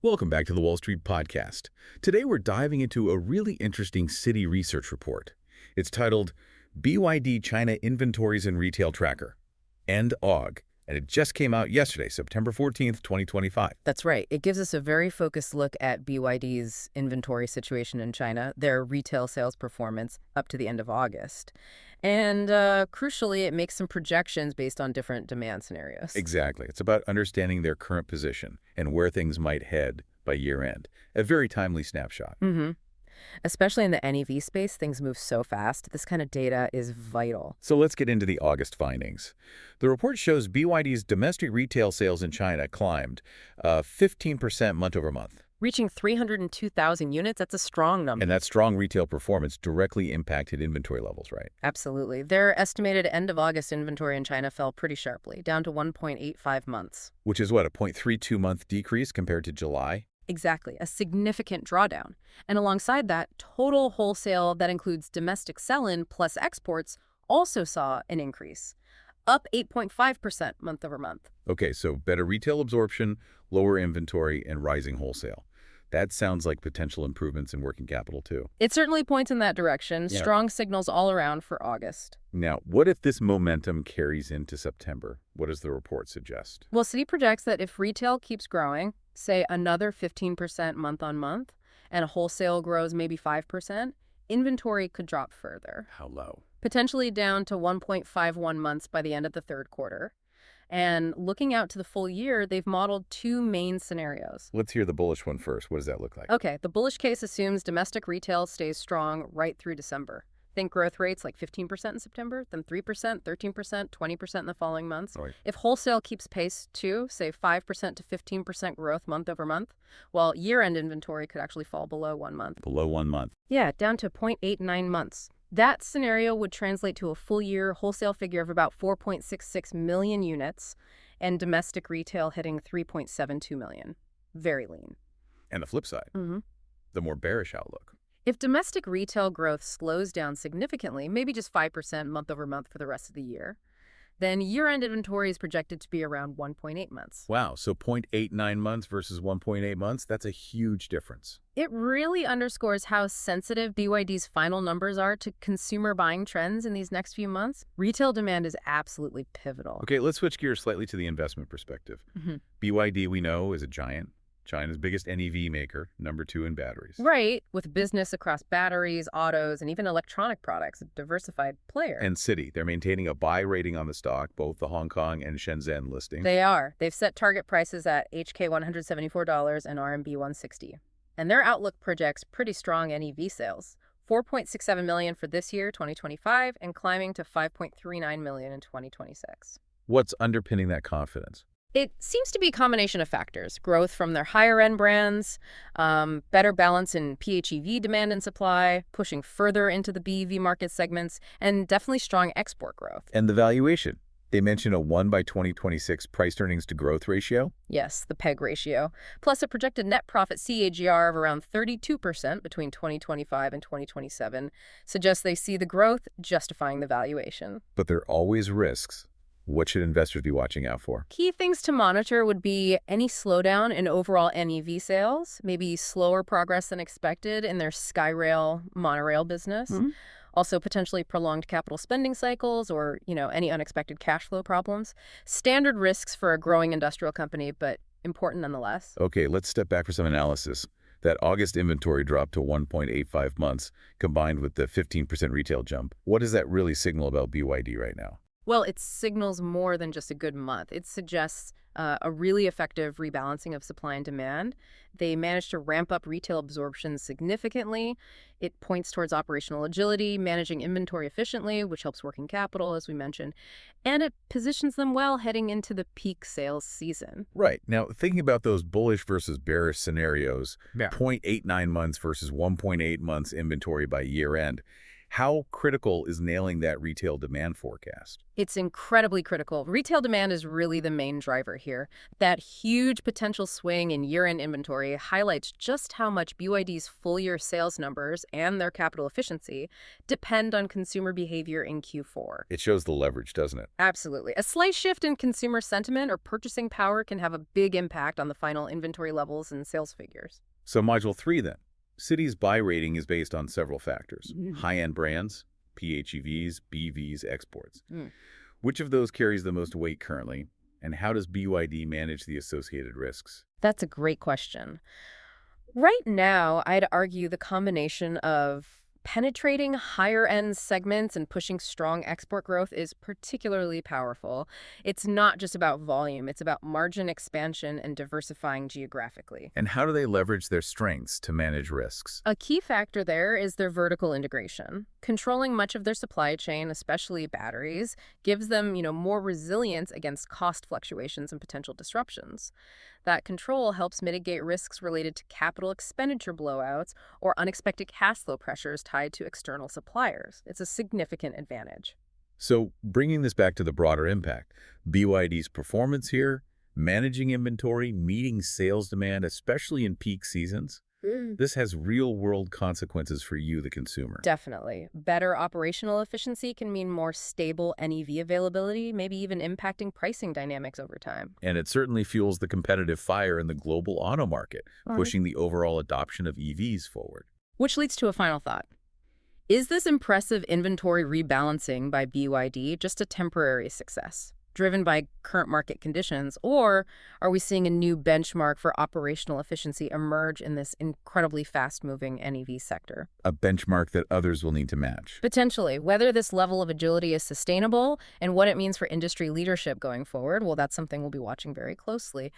Welcome back to the Wall Street Podcast. Today we're diving into a really interesting Citi Research report. It's titled BYD China Inventories and Retail Tracker, End Aug, and it just came out yesterday, September 14th, 2025. That's right. It gives us a very focused look at BYD's inventory situation in China, their retail sales performance up to the end of August. And crucially, it makes some projections based on different demand scenarios. Exactly. It's about understanding their current position and where things might head by year-end. A very timely snapshot. Especially in the NEV space, things move so fast. This kind of data is vital. So let's get into the August findings. The report shows BYD's domestic retail sales in China climbed 15% month over month. Reaching 302,000 units, that's a strong number. And that strong retail performance directly impacted inventory levels, right? Absolutely. Their estimated end of August inventory in China fell pretty sharply, down to 1.85 months. Which is what, a 0.32-month decrease compared to July? Exactly, a significant drawdown. And alongside that, total wholesale that includes domestic sell-in plus exports also saw an increase, up 8.5% month over month. Okay, so better retail absorption, lower inventory, and rising wholesale. That sounds like potential improvements in working capital, too. It certainly points in that direction. Yeah. Strong signals all around for August. Now, what if this momentum carries into September? What does the report suggest? Well, Citi projects that if retail keeps growing, say another 15% month on month, and wholesale grows maybe 5%, inventory could drop further. How low? Potentially down to 1.51 months by the end of the third quarter. And looking out to the full year, they've modeled two main scenarios. Let's hear the bullish one first. What does that look like? Okay, the bullish case assumes domestic retail stays strong right through December. Think growth rates like 15% in September, then 3%, 13%, 20% in the following months. Right. If wholesale keeps pace too, say 5% to 15% growth month over month, while year-end inventory could actually fall below 1 month. Below 1 month. Yeah, down to 0.89 months. That scenario would translate to a full-year wholesale figure of about 4.66 million units and domestic retail hitting 3.72 million. Very lean. And the flip side, the more bearish outlook. If domestic retail growth slows down significantly, maybe just 5% month over month for the rest of the year, then year-end inventory is projected to be around 1.8 months. Wow, so 0.89 months versus 1.8 months, that's a huge difference. It really underscores how sensitive BYD's final numbers are to consumer buying trends in these next few months. Retail demand is absolutely pivotal. Okay, let's switch gears slightly to the investment perspective. BYD, we know, is a giant. China's biggest NEV maker, #2 in batteries. Right, with business across batteries, autos, and even electronic products, a diversified player. And Citi, they're maintaining a buy rating on the stock, both the Hong Kong and Shenzhen listings. They are. They've set target prices at HK $174 and RMB 160. And their outlook projects pretty strong NEV sales, 4.67 million for this year, 2025, and climbing to 5.39 million in 2026. What's underpinning that confidence? It seems to be a combination of factors. Growth from their higher-end brands, better balance in PHEV demand and supply, pushing further into the BEV market segments, and definitely strong export growth. And the valuation. They mention a 1 by 2026 price earnings to growth ratio. Yes, the PEG ratio, plus a projected net profit CAGR of around 32% between 2025 and 2027, suggests they see the growth justifying the valuation. But there are always risks. What should investors be watching out for? Key things to monitor would be any slowdown in overall NEV sales, maybe slower progress than expected in their Skyrail monorail business. Also potentially prolonged capital spending cycles or, any unexpected cash flow problems. Standard risks for a growing industrial company, but important nonetheless. Okay, let's step back for some analysis. That August inventory drop to 1.85 months, combined with the 15% retail jump. What does that really signal about BYD right now? Well, it signals more than just a good month. It suggests a really effective rebalancing of supply and demand. They managed to ramp up retail absorption significantly. It points towards operational agility, managing inventory efficiently, which helps working capital, as we mentioned. And it positions them well heading into the peak sales season. Right. Now, thinking about those bullish versus bearish scenarios, 0.89 months versus 1.8 months inventory by year end, How critical is nailing that retail demand forecast? It's incredibly critical. Retail demand is really the main driver here. That huge potential swing in year-end inventory highlights just how much BYD's full-year sales numbers and their capital efficiency depend on consumer behavior in Q4. It shows the leverage, doesn't it? Absolutely. A slight shift in consumer sentiment or purchasing power can have a big impact on the final inventory levels and sales figures. So Module 3 then. Citi's buy rating is based on several factors. High-end brands, PHEVs, BVs, exports. Which of those carries the most weight currently, and how does BYD manage the associated risks? That's a great question. Right now, I'd argue the combination of penetrating higher-end segments and pushing strong export growth is particularly powerful. It's not just about volume, it's about margin expansion and diversifying geographically. And how do they leverage their strengths to manage risks? A key factor there is their vertical integration. Controlling much of their supply chain, especially batteries, gives them, more resilience against cost fluctuations and potential disruptions. That control helps mitigate risks related to capital expenditure blowouts or unexpected cash flow pressures tied to external suppliers. It's a significant advantage. So bringing this back to the broader impact, BYD's performance here, managing inventory, meeting sales demand, especially in peak seasons, this has real-world consequences for you, the consumer. Definitely. Better operational efficiency can mean more stable NEV availability, maybe even impacting pricing dynamics over time. And it certainly fuels the competitive fire in the global auto market, pushing the overall adoption of EVs forward. Which leads to a final thought. Is this impressive inventory rebalancing by BYD just a temporary success, driven by current market conditions, or are we seeing a new benchmark for operational efficiency emerge in this incredibly fast-moving NEV sector? A benchmark that others will need to match. Potentially. Whether this level of agility is sustainable and what it means for industry leadership going forward, well, that's something we'll be watching very closely.